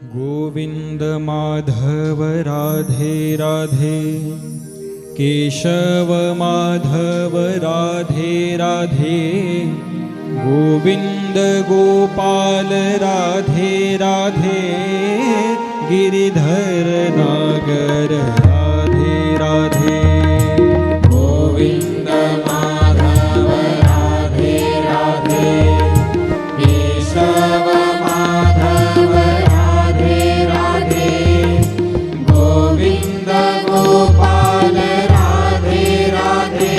Govind Madhav Radhe Radhe, Keshav Madhav Radhe Radhe, Govind Gopal Radhe Radhe, Giridhar Nagar Radhe Radhe. Govind Madhav Radhe Radhe, Keshav Madhav Radhe Radhe, Govind Gopal Radhe Radhe,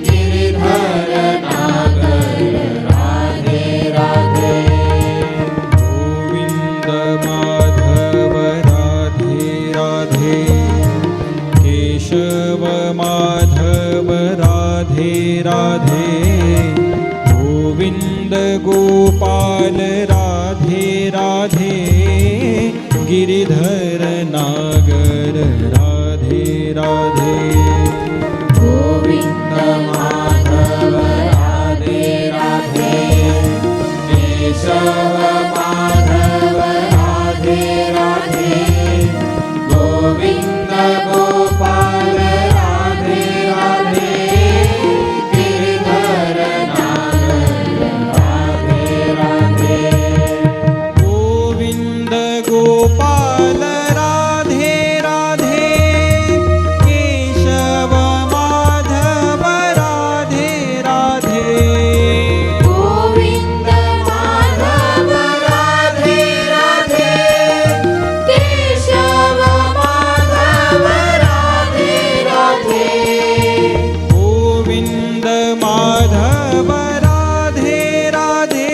Giridhar Nagar Radhe Radhe. Govind Madhav Radhe Radhe, Keshav Madhav Radhe Radhe, Govind Gopal Radhe Radhe, Giridhar Nagar Radhe Radhe. Govind Madhav Radhe Radhe, Keshav Madhav Radhe Radhe, Govind Gopal Radhe Radhe, Giridhar Nagar Radhe Radhe. Govind Gopal Radhe Radhe, Keshav Madhav Radhe Radhe, Govind Madhav Radhe Radhe, Keshav Madhav Radhe Radhe, Govind Madhav Radhe Radhe,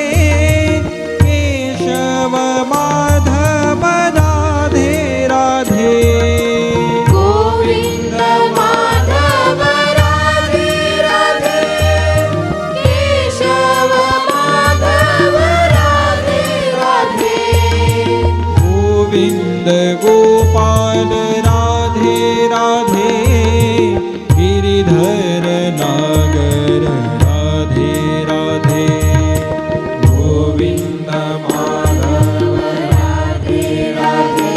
Keshav Madhav Radhe Radhe, Govind Madhav Radhe Radhe, Keshav Madhav Radhe Radhe, Govind Gopal Radhe Radhe, Giridhar Nagar Radhe Radhe. Govind Madhav Radhe Radhe,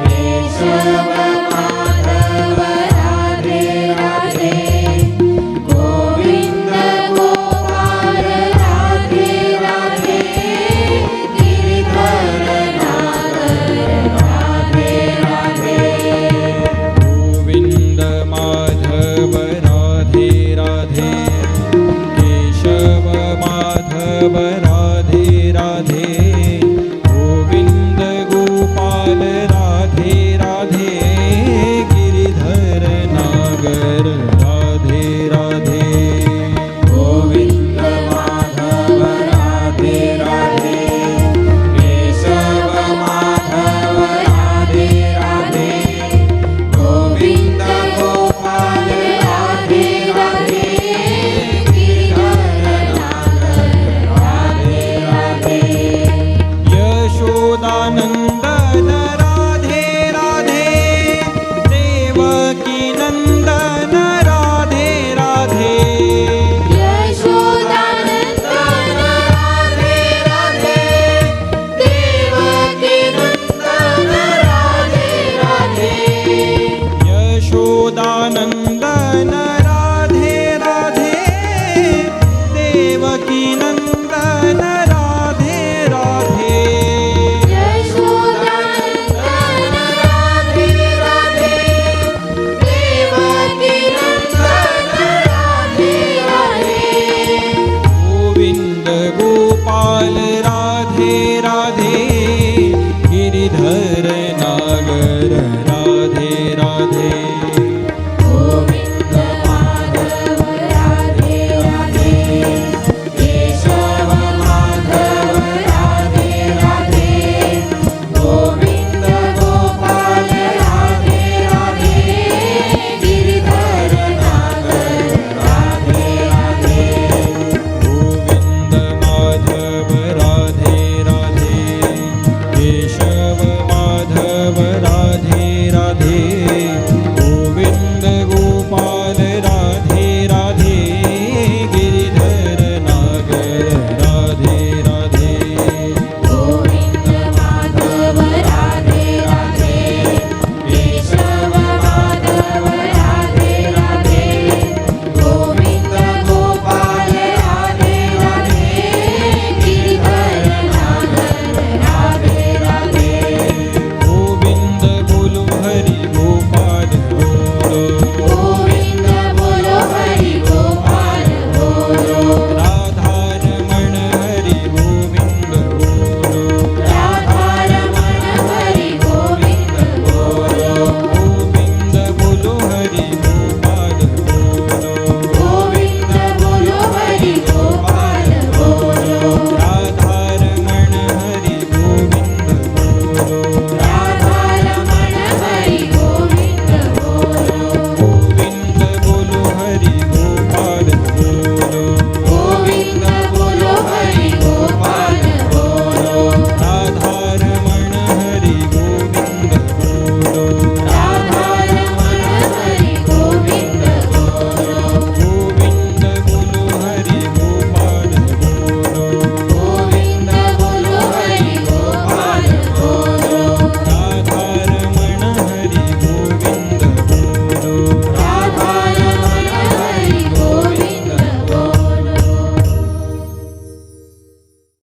Keshav Madhav Radhe Radhe, Govind Gopal Radhe Radhe, Giridhar Nagar Radhe Radhe. Govind Madhav Radhe Radhe, Keshav Madhav Radhe Radhe, Govind Gopal Radhe Radhe, Giridhar Nagar Radhe Radhe. Govind Madhav Radhe Radhe, Keshav Madhav Radhe Radhe, Govind Gopal Radhe Radhe, Giridhar Nagar Radhe Radhe. Yashodanand